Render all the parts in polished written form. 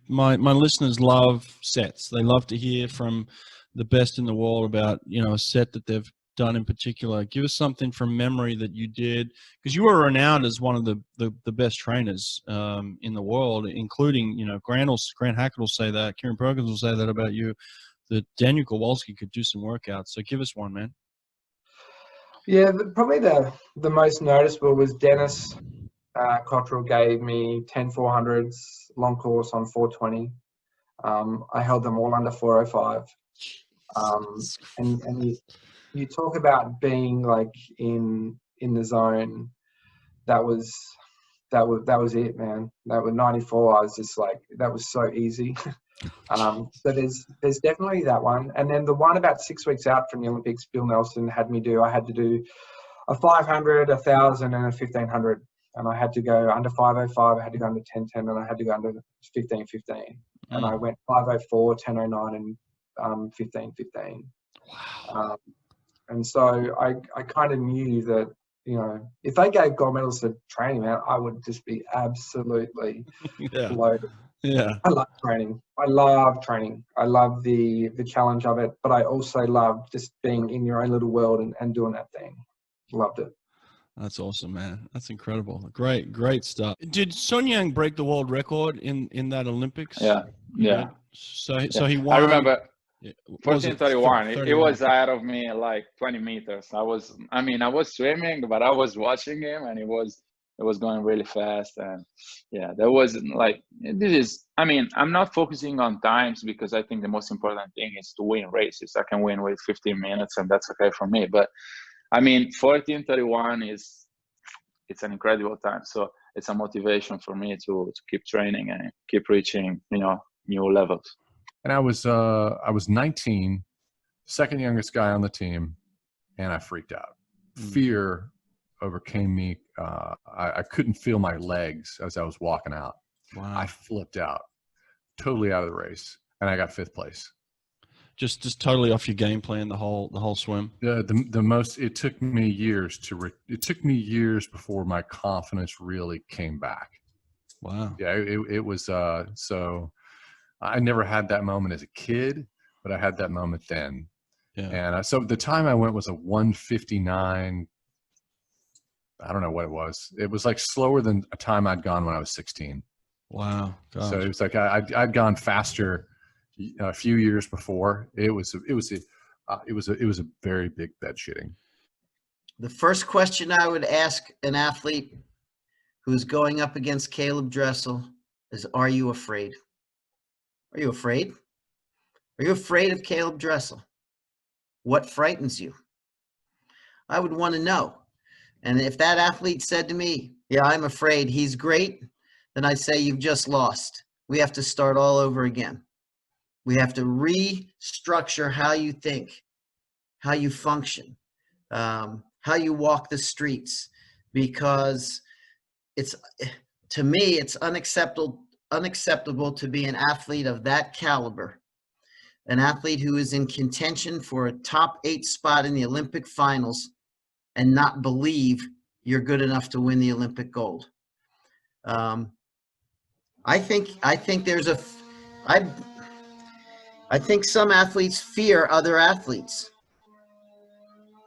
My listeners love sets. They love to hear from the best in the world about, a set that they've done in particular. Give us something from memory that you did, because you were renowned as one of the best trainers in the world, including, Grant Hackett will say that, Kieran Perkins will say that about you, that Daniel Kowalski could do some workouts. So give us one, man. Yeah, probably the most noticeable was Dennis Cottrell gave me 10 400s, long course on 420. I held them all under 405. And you talk about being like in the zone. That was it, man. That was 94. I was just like, that was so easy. So there's definitely that one. And then the one about 6 weeks out from the Olympics, Bill Nelson had me do, I had to do a 500, 1,000 and a 1,500. And I had to go under 505, I had to go under 1010, and I had to go under 1515. And I went 504, 1009 and 1515. Wow. And so I kind of knew that, if they gave gold medals to training, man, I would just be absolutely loaded. Yeah. I love training. I love training. I love the challenge of it, but I also love just being in your own little world and doing that thing. Loved it. That's awesome, man. That's incredible. Great stuff. Did Sun Yang break the world record in that Olympics? Yeah. Yeah. So he won. I remember 1431. 1431. It was ahead of me like 20 meters. I was swimming, but I was watching him, and it was going really fast. And yeah, there wasn't like, I'm not focusing on times, because I think the most important thing is to win races. I can win with 15 minutes, and that's okay for me. But 1431 it's an incredible time. So it's a motivation for me to keep training and keep reaching, new levels. And I was 19, second youngest guy on the team, and I freaked out. Fear overcame me. I couldn't feel my legs as I was walking out. Wow. I flipped out, totally out of the race, and I got 5th place. Just totally off your game plan the whole swim. It took me years it took me years before my confidence really came back. Wow. Yeah, it was so I never had that moment as a kid, but I had that moment then. Yeah. And so the time I went was a 1:59. I don't know what it was. It was like slower than a time I'd gone when I was 16. Wow. Gosh. So it was like I'd gone faster a few years before. It was a very big bed shitting. The first question I would ask an athlete who's going up against Caleb Dressel is, are you afraid? Are you afraid? Are you afraid of Caleb Dressel? What frightens you? I would want to know. And if that athlete said to me, yeah, I'm afraid, he's great, then I'd say, you've just lost. We have to start all over again. We have to restructure how you think, how you function, how you walk the streets, because to me, it's unacceptable to be an athlete of that caliber, an athlete who is in contention for a top 8 spot in the Olympic finals and not believe you're good enough to win the Olympic gold. I think some athletes fear other athletes,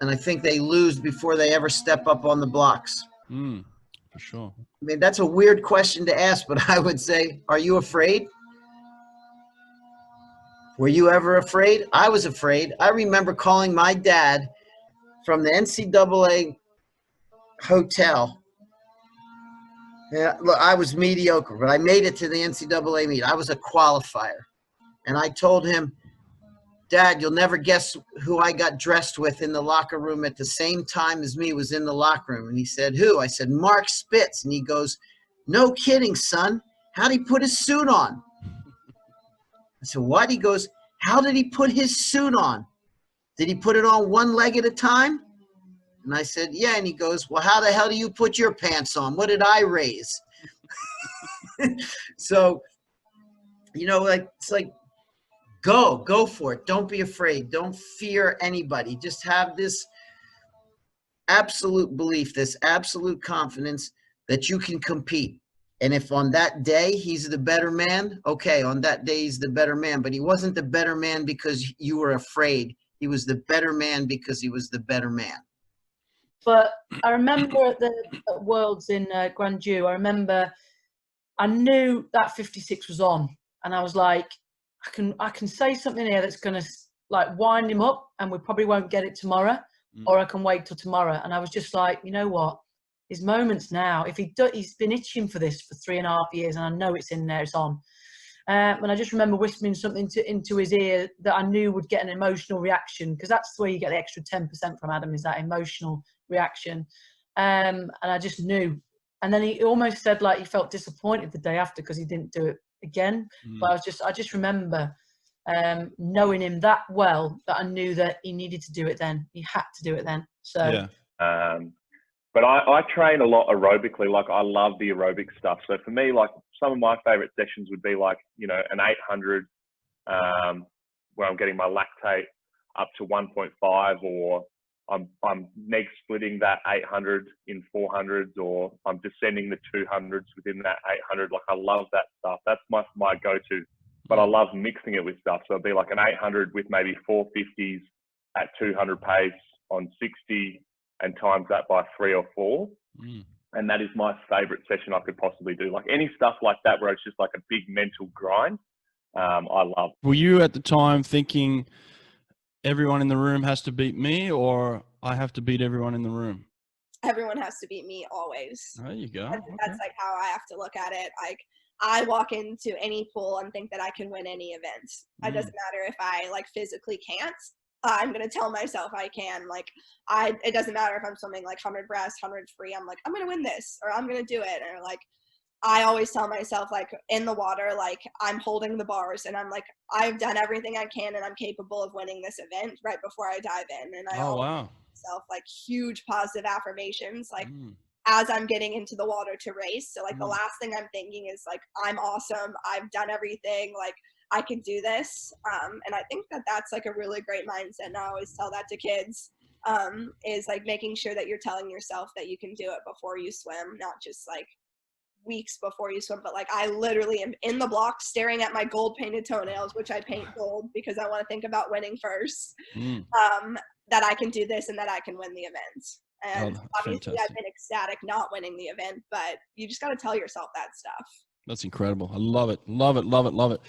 and I think they lose before they ever step up on the blocks. For sure. I mean, that's a weird question to ask, but I would say, are you afraid? Were you ever afraid? I was afraid. I remember calling my dad from the NCAA hotel. Yeah, look, I was mediocre, but I made it to the NCAA meet. I was a qualifier. And I told him, Dad, you'll never guess who I got dressed with in the locker room at the same time as me was in the locker room. And he said, who? I said, Mark Spitz. And he goes, no kidding, son. How'd he put his suit on? I said, what? He goes, how did he put his suit on? Did he put it on one leg at a time? And I said, yeah. And he goes, well, how the hell do you put your pants on? What did I raise? So, it's like, go for it. Don't be afraid. Don't fear anybody. Just have this absolute belief, this absolute confidence that you can compete. And if on that day he's the better man, okay, on that day he's the better man. But he wasn't the better man because you were afraid. He was the better man because he was the better man. But I remember at the Worlds in Gwangju, I knew that 56 was on, and I was like, I can say something here that's going to like wind him up, and we probably won't get it tomorrow, or I can wait till tomorrow. And I was just like, you know what? His moments now. If he's been itching for this for 3.5 years, and I know it's in there, it's on. And I just remember whispering something into his ear that I knew would get an emotional reaction, because that's where you get the extra 10% from Adam, is that emotional reaction. And I just knew. And then he almost said like he felt disappointed the day after because he didn't do it again. But I just remember knowing him that well that I knew that he needed to do it then. He had to do it then. So yeah. But I train a lot aerobically. Like I love the aerobic stuff. So for me, like some of my favorite sessions would be like, you know, an 800 where I'm getting my lactate up to 1.5, or I'm neg splitting that 800 in 400s, or I'm descending the 200s within that 800. Like I love that stuff. That's my go-to. But I love mixing it with stuff. So it'd be like an 800 with maybe 450s at 200 pace on 60, and times that by 3 or 4. And that is my favorite session I could possibly do. Like any stuff like that where it's just like a big mental grind, I love. Were you at the time thinking everyone in the room has to beat me, or I have to beat everyone in the room? Everyone has to beat me always. There you go. That's like how I have to look at it. Like I walk into any pool and think that I can win any event. It doesn't matter if I like physically can't. I'm going to tell myself I can. Like it doesn't matter if I'm swimming like 100 breast, 100 free. I'm like, I'm going to win this, or I'm going to do it. Or like, I always tell myself like in the water, like I'm holding the bars and I'm like, I've done everything I can and I'm capable of winning this event right before I dive in. And I always tell myself like huge positive affirmations, like as I'm getting into the water to race. So like the last thing I'm thinking is like, I'm awesome. I've done everything. Like I can do this. And I think that that's like a really great mindset. And I always tell that to kids, is like making sure that you're telling yourself that you can do it before you swim, not just like weeks before you swim, but like I literally am in the block staring at my gold painted toenails, which I paint gold because I want to think about winning first, that I can do this and that I can win the event. And obviously fantastic. I've been ecstatic not winning the event, but you just got to tell yourself that stuff. That's incredible. I love it. Love it. Love it. Love it.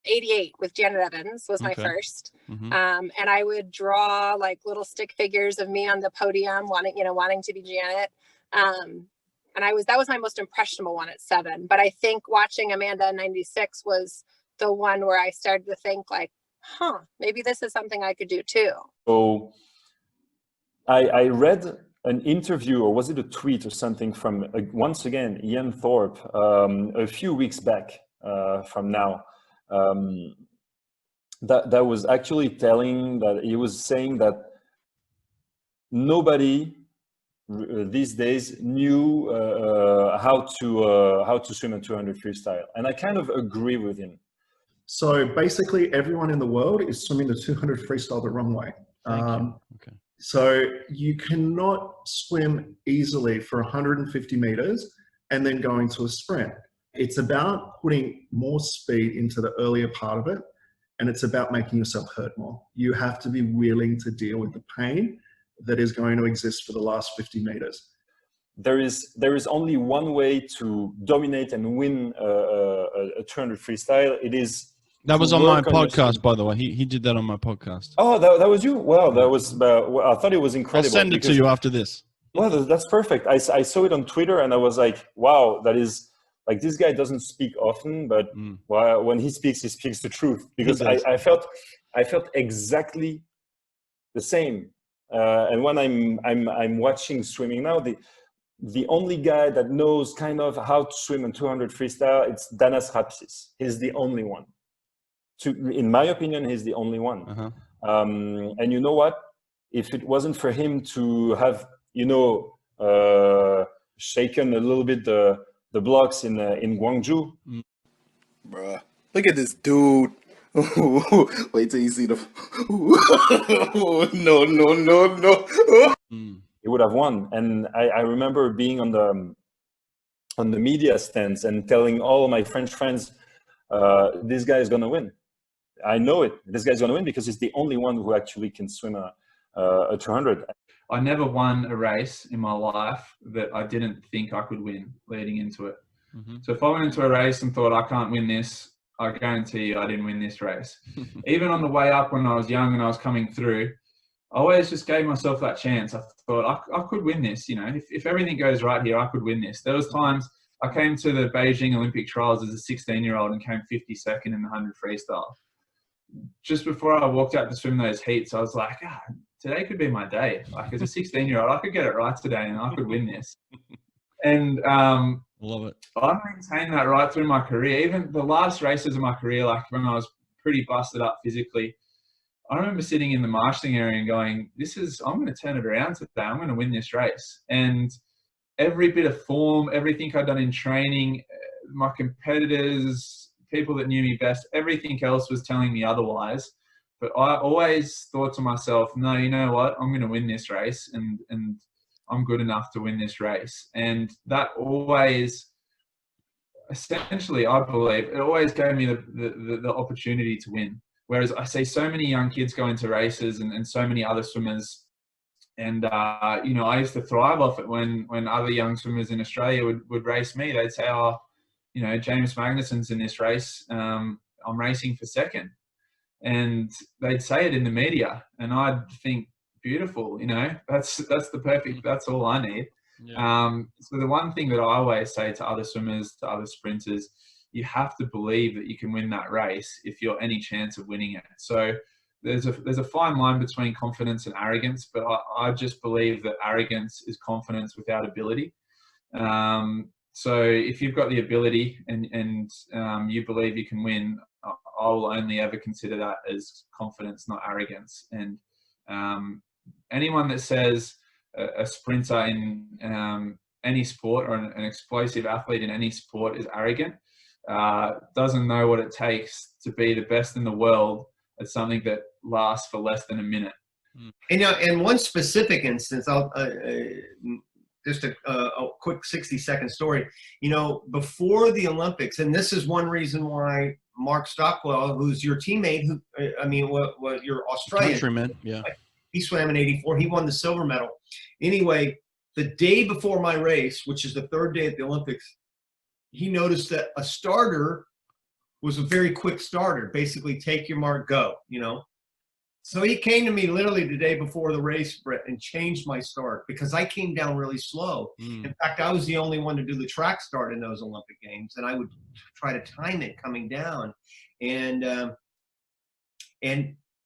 88 with Janet Evans was my first. And I would draw like little stick figures of me on the podium wanting to be Janet. And that was my most impressionable one at 7. But I think watching Amanda in 96 was the one where I started to think like, maybe this is something I could do too. So I read an interview, or was it a tweet or something from, once again, Ian Thorpe, a few weeks back from now. That was actually telling that he was saying that nobody these days knew how to swim a 200 freestyle, and I kind of agree with him. So basically, everyone in the world is swimming the 200 freestyle the wrong way. So you cannot swim easily for 150 meters and then go into a sprint. It's about putting more speed into the earlier part of it, and it's about making yourself hurt more. You have to be willing to deal with the pain that is going to exist for the last 50 meters. There is only one way to dominate and win a 200 freestyle. It is. That was on my podcast, by the way. He did that on my podcast. Oh, that was you? Wow, that was. I thought it was incredible. I'll send it to you after this. Well, that's perfect. I saw it on Twitter and I was like, wow, that is. Like, this guy doesn't speak often, but when he speaks the truth. Because I felt exactly the same. And when I'm watching swimming now, the only guy that knows kind of how to swim in 200 freestyle, it's Danas Rapsis. He's the only one. In my opinion, he's the only one. And you know what? If it wasn't for him to have, shaken a little bit the blocks in Gwangju. Bruh, look at this dude. Wait till you see the. No. he would have won. And I remember being on the media stands and telling all my French friends, this guy is going to win. I know it. This guy's going to win because he's the only one who actually can swim a 200. I never won a race in my life that I didn't think I could win leading into it. Mm-hmm. So if I went into a race and thought I can't win this, I guarantee you I didn't win this race. Even on the way up when I was young and I was coming through, I always just gave myself that chance. I thought I could win this. You know, if everything goes right here, I could win this. There was times I came to the Beijing Olympic trials as a 16-year-old and came 52nd in the 100 freestyle. Just before I walked out to swim those heats, I was like, today could be my day. Like as a 16-year-old, I could get it right today and I could win this. And love it. I maintained that right through my career. Even the last races of my career, like when I was pretty busted up physically, I remember sitting in the marshalling area and going, I'm going to turn it around today. I'm going to win this race. And every bit of form, everything I'd done in training, my competitors, people that knew me best, everything else was telling me otherwise. But I always thought to myself, no, you know what? I'm going to win this race and I'm good enough to win this race. And that always, essentially, I believe, it always gave me the opportunity to win. Whereas I see so many young kids go into races and so many other swimmers. And, you know, I used to thrive off it when other young swimmers in Australia would race me. They'd say, oh, you know, James Magnussen's in this race. I'm racing for second. And they'd say it in the media. And I'd think, beautiful, you know, that's the perfect, that's all I need. Yeah. So the one thing that I always say to other swimmers, to other sprinters, you have to believe that you can win that race if you're any chance of winning it. So there's a fine line between confidence and arrogance, but I just believe that arrogance is confidence without ability. So if you've got the ability and you believe you can win, I will only ever consider that as confidence, not arrogance. And anyone that says a sprinter in any sport or an explosive athlete in any sport is arrogant, doesn't know what it takes to be the best in the world at something that lasts for less than a minute. And in one specific instance, I'll just a quick 60-second story. You know, before the Olympics, and this is one reason why Mark Stockwell, who's your teammate, what your Australian countryman, yeah, he swam in '84. He won the silver medal. Anyway, the day before my race, which is the third day at the Olympics, he noticed that a starter was a very quick starter. Basically, take your mark, go. You know. So he came to me literally the day before the race, Brett, and changed my start because I came down really slow. In fact, I was the only one to do the track start in those Olympic Games, and I would try to time it coming down. And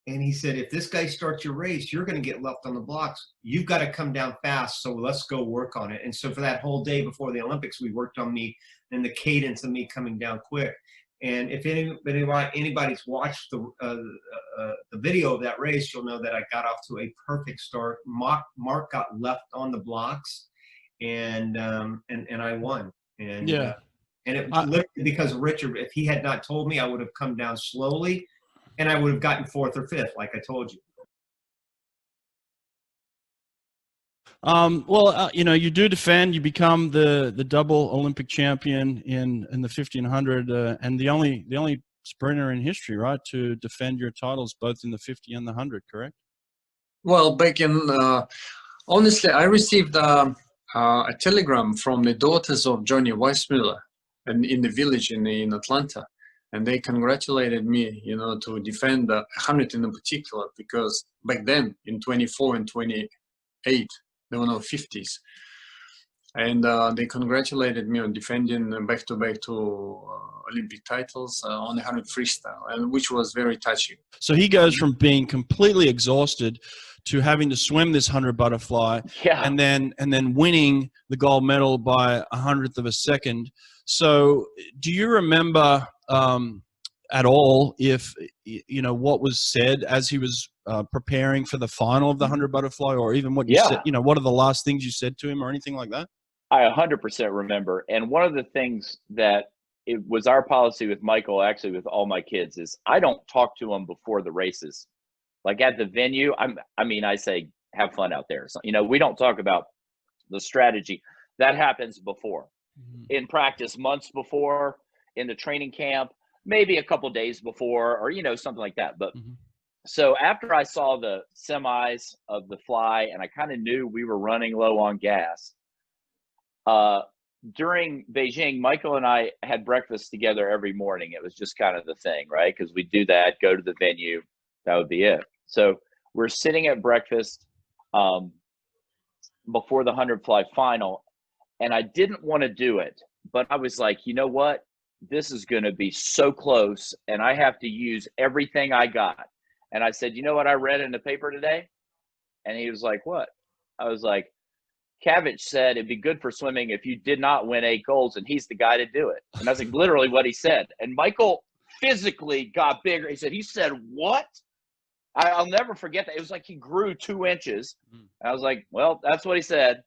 he said, if this guy starts your race, you're going to get left on the blocks. You've got to come down fast, so let's go work on it. And so for that whole day before the Olympics, we worked on me and the cadence of me coming down quick. And if anybody's watched the video of that race, you'll know that I got off to a perfect start. Mark got left on the blocks, and I won. And yeah, and it was literally because of Richard. If he had not told me, I would have come down slowly, and I would have gotten fourth or fifth, like I told you. Well, you know, you do defend. You become the double Olympic champion in the 50 and 100, and the only sprinter in history, right, to defend your titles both in the 50 and the 100. Correct? Well, back in honestly, I received a telegram from the daughters of Johnny Weissmuller, and in the village in Atlanta, and they congratulated me, you know, to defend the 100 in particular, because back then in 24 and 28. There were no 50s, and they congratulated me on defending back-to-back Olympic titles on the 100 freestyle, and which was very touching. So he goes from being completely exhausted to having to swim this 100 butterfly, and then winning the gold medal by 100th of a second. So do you remember at all if you know what was said as he was preparing for the final of the 100 butterfly, or even what you said, you know, what are the last things you said to him or anything like that? I 100% remember. And one of the things that it was our policy with Michael, actually with all my kids, is I don't talk to them before the races. Like at the venue, I say, have fun out there. So, you know, we don't talk about the strategy that happens before, in practice, months before, in the training camp, maybe a couple days before, or, you know, something like that. But so after I saw the semis of the fly and I kind of knew we were running low on gas, during Beijing, Michael and I had breakfast together every morning. It was just kind of the thing, right? Because we do that, go to the venue, that would be it. So we're sitting at breakfast before the 100 fly final, and I didn't want to do it, but I was like, you know what? This is going to be so close, and I have to use everything I got. And I said, you know what I read in the paper today? And he was like, what? I was like, Kavich said it'd be good for swimming if you did not win 8 golds, and he's the guy to do it. And that's like literally what he said. And Michael physically got bigger. He said, what? I'll never forget that. It was like he grew 2 inches. And I was like, well, that's what he said.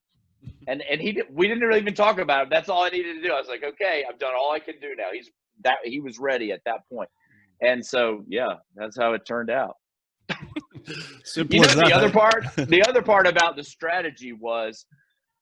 And we didn't really even talk about it. That's all I needed to do. I was like, okay, I've done all I can do now. He was ready at that point. And so, yeah, that's how it turned out. Simple You know, as that. the other part about the strategy was,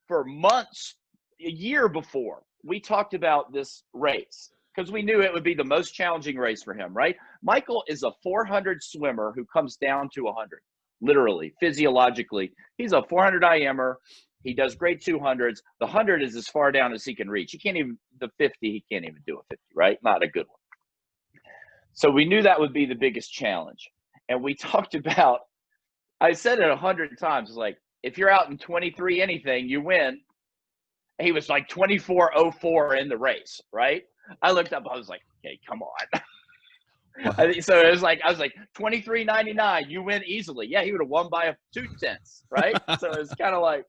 for months, a year before, we talked about this race because we knew it would be the most challenging race for him, right? Michael is a 400 swimmer who comes down to 100, literally, physiologically. He's a 400 IMer. He does great 200s. The 100 is as far down as he can reach. He can't even, the 50, he can't even do a 50, right? Not a good one. So we knew that would be the biggest challenge. And we talked about, I said it 100 times, it's like, if you're out in 23 anything, you win. He was like 24:04 in the race, right? I looked up, I was like, okay, come on. So it was like, I was like, 23.99, you win easily. Yeah, he would have won by 0.2, right? So it's kind of like.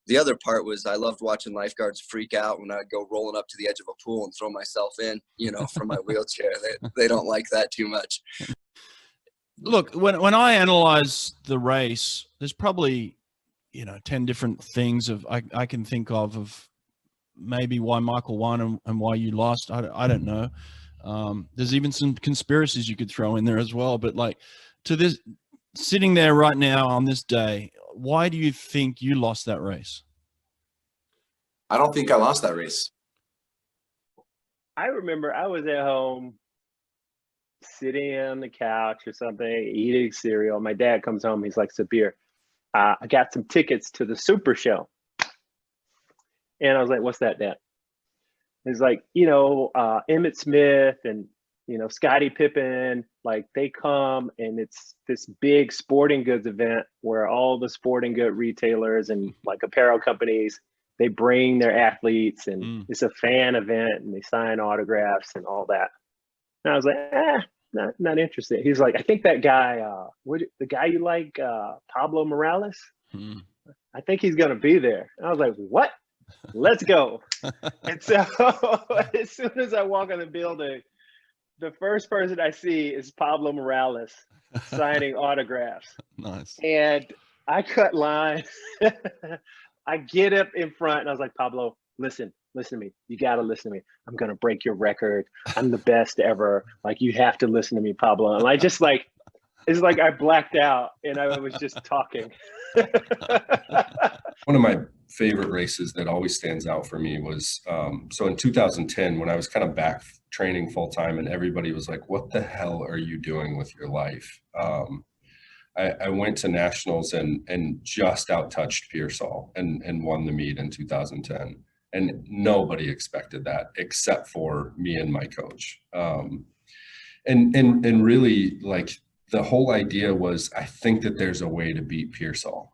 The other part was I loved watching lifeguards freak out when I'd go rolling up to the edge of a pool and throw myself in, you know, from my wheelchair. They don't like that too much. Look, when I analyze the race, there's probably, you know, 10 different things I can think of maybe why Michael won and why you lost. I don't know. There's even some conspiracies you could throw in there as well. But like, to this, sitting there right now on this day, why do you think you lost that race? I don't think I lost that race. I remember I was at home sitting on the couch or something, eating cereal. My dad comes home. He's like, Sabir, I got some tickets to the Super Show. And I was like, what's that, Dad? He's like, you know, Emmett Smith and, you know, Scottie Pippen, like they come and it's this big sporting goods event where all the sporting good retailers and like apparel companies, they bring their athletes and it's a fan event and they sign autographs and all that. And I was like, not interested. He's like, I think that guy, the guy you like, Pablo Morales, I think he's going to be there. And I was like, what? Let's go. And so as soon as I walk in the building, the first person I see is Pablo Morales signing autographs. Nice. And I cut line. I get up in front and I was like, Pablo, listen to me. You got to listen to me. I'm going to break your record. I'm the best ever. Like, you have to listen to me, Pablo. And I just like, it's like I blacked out and I was just talking. One of my favorite races that always stands out for me was, so in 2010, when I was kind of back training full time and everybody was like, what the hell are you doing with your life? I went to nationals and just out-touched Pearsall and won the meet in 2010. And nobody expected that except for me and my coach. And really, like, the whole idea was, I think that there's a way to beat Pearsall.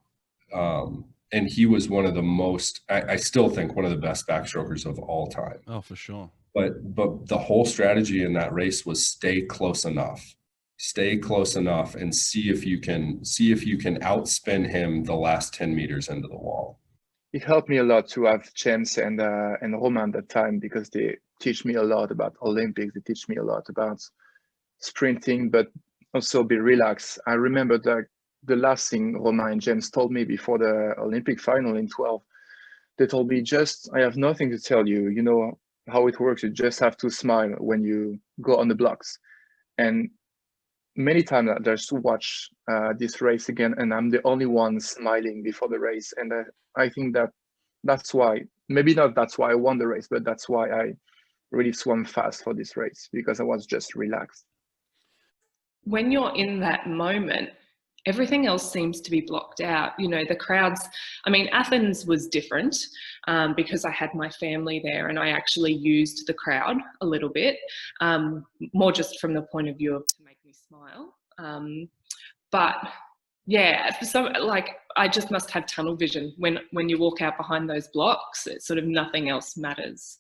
And he was one of the most, I still think, one of the best backstrokers of all time. Oh, for sure. But the whole strategy in that race was stay close enough and see if you can outspin him the last 10 meters into the wall. It helped me a lot to have James and Romain at that time, because they teach me a lot about Olympics. They teach me a lot about sprinting, but also be relaxed. I remember that the last thing Romain and James told me before the Olympic final in 12, they told me, I have nothing to tell you. You know how it works. You just have to smile when you go on the blocks. And many times just to watch this race again, and I'm the only one smiling before the race. And I think that's why, maybe not that's why I won the race, but that's why I really swam fast for this race, because I was just relaxed. When you're in that moment, everything else seems to be blocked out. You know, the crowds, I mean, Athens was different because I had my family there, and I actually used the crowd a little bit, more just from the point of view of to make me smile. But yeah, for some, like, I just must have tunnel vision. When you walk out behind those blocks, it's sort of nothing else matters.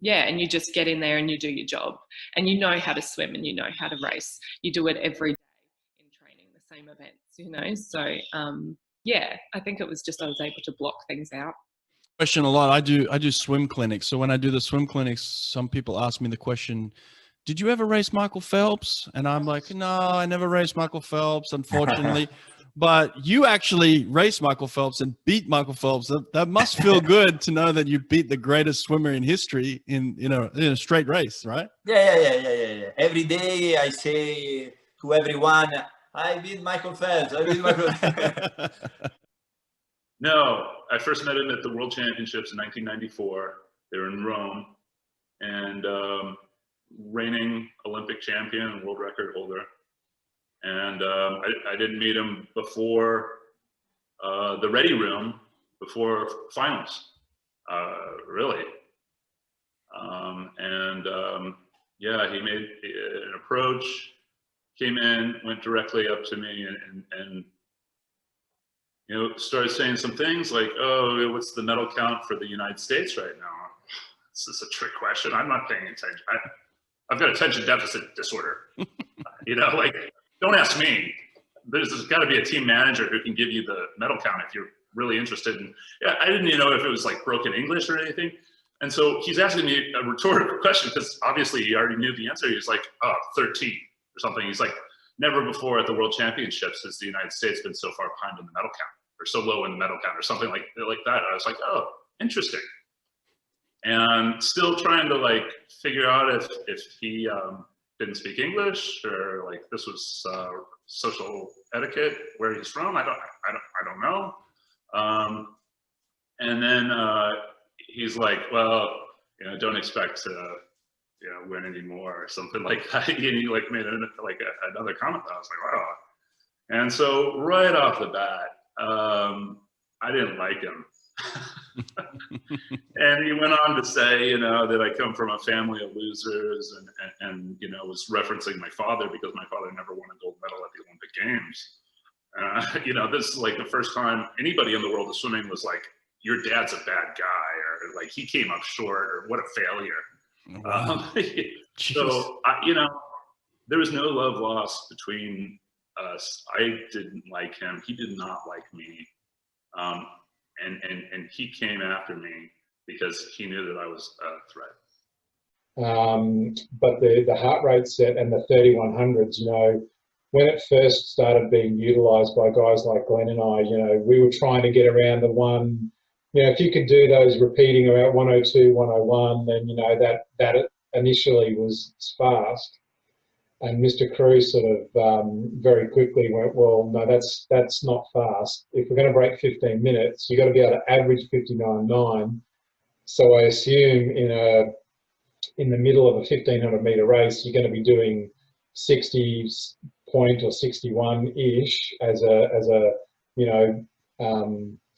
Yeah, and you just get in there and you do your job, and you know how to swim and you know how to race. You do it every day in training, the same events, you know. So yeah, I think it was just I was able to block things out. Question a lot. I do swim clinics. So when I do the swim clinics, some people ask me the question, did you ever race Michael Phelps? And I'm like, no, I never raced Michael Phelps, unfortunately. But you actually raced Michael Phelps and beat Michael Phelps. That must feel good to know that you beat the greatest swimmer in history in a straight race, right? Yeah. Every day I say to everyone, I beat Michael Phelps. I beat Michael Phelps. No, I first met him at the World Championships in 1994. They were in Rome, and reigning Olympic champion and world record holder. And I didn't meet him before the ready room, before finals, really. Yeah, he made an approach, came in, went directly up to me, and you know, started saying some things like, "Oh, what's the medal count for the United States right now?" This is a trick question. I'm not paying attention. I've got attention deficit disorder. You know, like, don't ask me. There's got to be a team manager who can give you the medal count if you're really interested. And yeah, I didn't even know if it was like broken English or anything. And so he's asking me a rhetorical question because obviously he already knew the answer. He was like, 13 or something. He's like, never before at the World Championships has the United States been so far behind in the medal count, or so low in the medal count, or something like that. I was like, oh, interesting. And still trying to like figure out if he didn't speak English, or like this was social etiquette where he's from. I don't know. And then he's like, well, you know, don't expect to, you know, win anymore or something like that. And he like made another comment. I was like, wow. And so right off the bat, I didn't like him. And he went on to say, you know, that I come from a family of losers, and you know, was referencing my father because my father never won a gold medal at the Olympic Games. You know, this is like the first time anybody in the world of swimming was like, your dad's a bad guy, or like he came up short, or what a failure. Wow. So, you know, there was no love lost between us. I didn't like him. He did not like me. And he came after me because he knew that I was a threat. But the heart rate set and the 3100s, you know, when it first started being utilized by guys like Glenn and I, you know, we were trying to get around the one, you know, if you could do those repeating about 102, 101, then, you know, that initially was fast. And Mr. Cruz sort of very quickly went, well, no, that's not fast. If we're going to break 15 minutes, you've got to be able to average 59.9. So I assume in the middle of a 1500 meter race, you're going to be doing 60 point or 61-ish as a you know,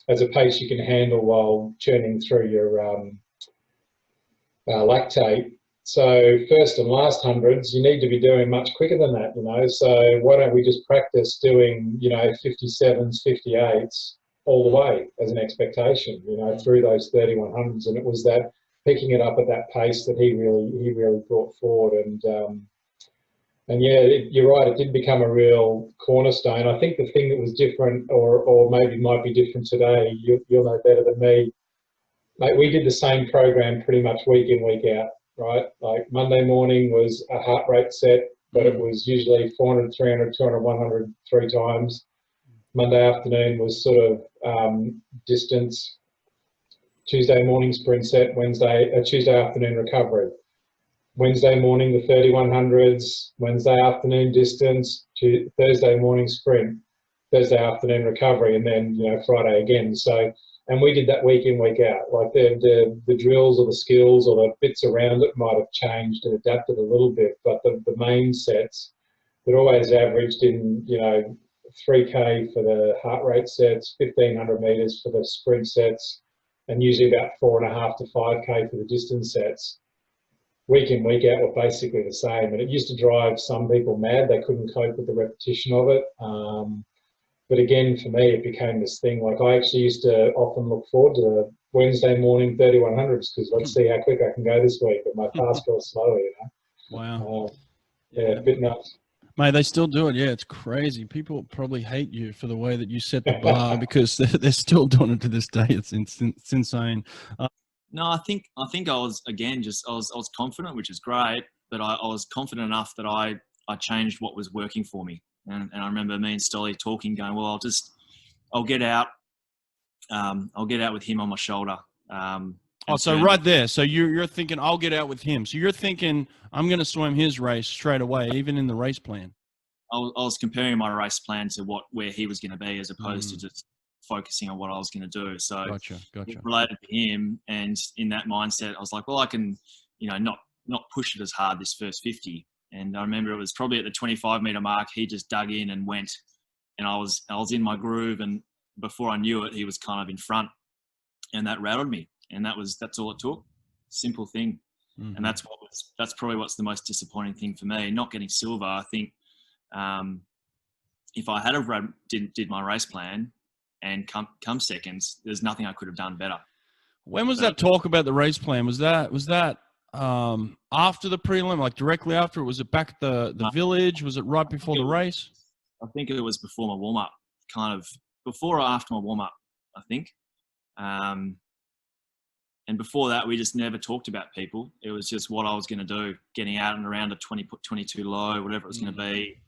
as a pace you can handle while churning through your lactate. So first and last hundreds, you need to be doing much quicker than that, you know. So why don't we just practice doing, you know, 57s, 58s all the way as an expectation, you know, through those 3100s. And it was that picking it up at that pace that he really brought forward. And yeah, you're right, it did become a real cornerstone. I think the thing that was different, or maybe might be different today, you'll know better than me, mate, we did the same program pretty much week in, week out. Right, like Monday morning was a heart rate set, but it was usually 400, 300, 200, 100 3 times. Monday afternoon was sort of distance. Tuesday morning sprint set, Tuesday afternoon recovery. Wednesday morning the 3100s, Wednesday afternoon distance, Thursday morning sprint, Thursday afternoon recovery, and then Friday again. So, and we did that week in, week out. Like the drills or the skills or the bits around it might have changed and adapted a little bit, but the main sets that always averaged in 3K for the heart rate sets, 1500 meters for the sprint sets, and usually about 4.5 to 5K for the distance sets. Week in, week out were basically the same, and it used to drive some people mad. They couldn't cope with the repetition of it. But again, for me, it became this thing. Like I actually used to often look forward to the Wednesday morning 3100s because let's see how quick I can go this week. But my fast goes slower, Wow. Yeah, a bit nuts. Mate, they still do it. Yeah, it's crazy. People probably hate you for the way that you set the bar because they're still doing it to this day. It's insane. No, I think I was, again, I was confident, which is great, but I was confident enough that I changed what was working for me. And I remember me and Stolly talking, going, well, I'll get out with him on my shoulder. So right there. So you're thinking, I'll get out with him. So you're thinking, I'm going to swim his race straight away, even in the race plan. I was comparing my race plan to where he was going to be, as opposed to just focusing on what I was going to do. So gotcha. It related to him, and in that mindset, I was like, well, I can, not push it as hard this first 50. And I remember it was probably at the 25-meter mark, he just dug in and went, and I was in my groove, and before I knew it, he was kind of in front, and that rattled me. And that's all it took. Simple thing. Mm-hmm. And that's probably what's the most disappointing thing for me. Not getting silver. I think if I had did my race plan and come seconds, there's nothing I could have done better. When was that talk about the race plan? Was that after the prelim, like directly after? Was it back at the village? Was it right before the race? I think it was before my warm up, kind of before or after my warm up, I think. And before that, we just never talked about people. It was just what I was going to do, getting out and around a 22 low, whatever it was going to be,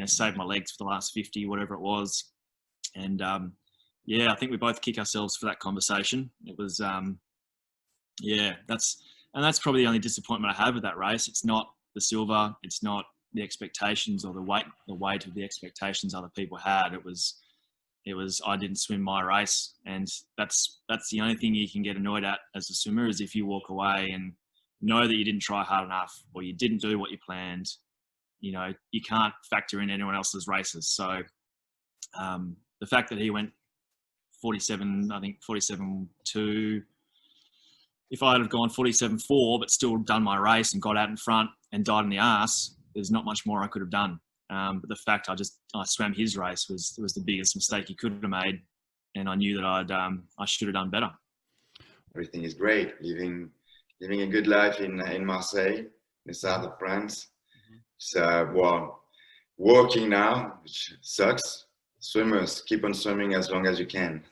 save my legs for the last 50, whatever it was. And I think we both kick ourselves for that conversation. It was, that's probably the only disappointment I have with that race. It's not the silver. It's not the expectations or the weight of the expectations other people had. It was I didn't swim my race, and that's the only thing you can get annoyed at as a swimmer, is if you walk away and know that you didn't try hard enough or you didn't do what you planned. You can't factor in anyone else's races. So the fact that he went 47.2, if I had have gone 47.4 but still done my race and got out in front and died in the arse, there's not much more I could have done. But the fact I swam his race was the biggest mistake he could have made, and I knew that I should have done better. Everything is great. Living a good life in Marseille, in the south of France. So working now, which sucks. Swimmers, keep on swimming as long as you can.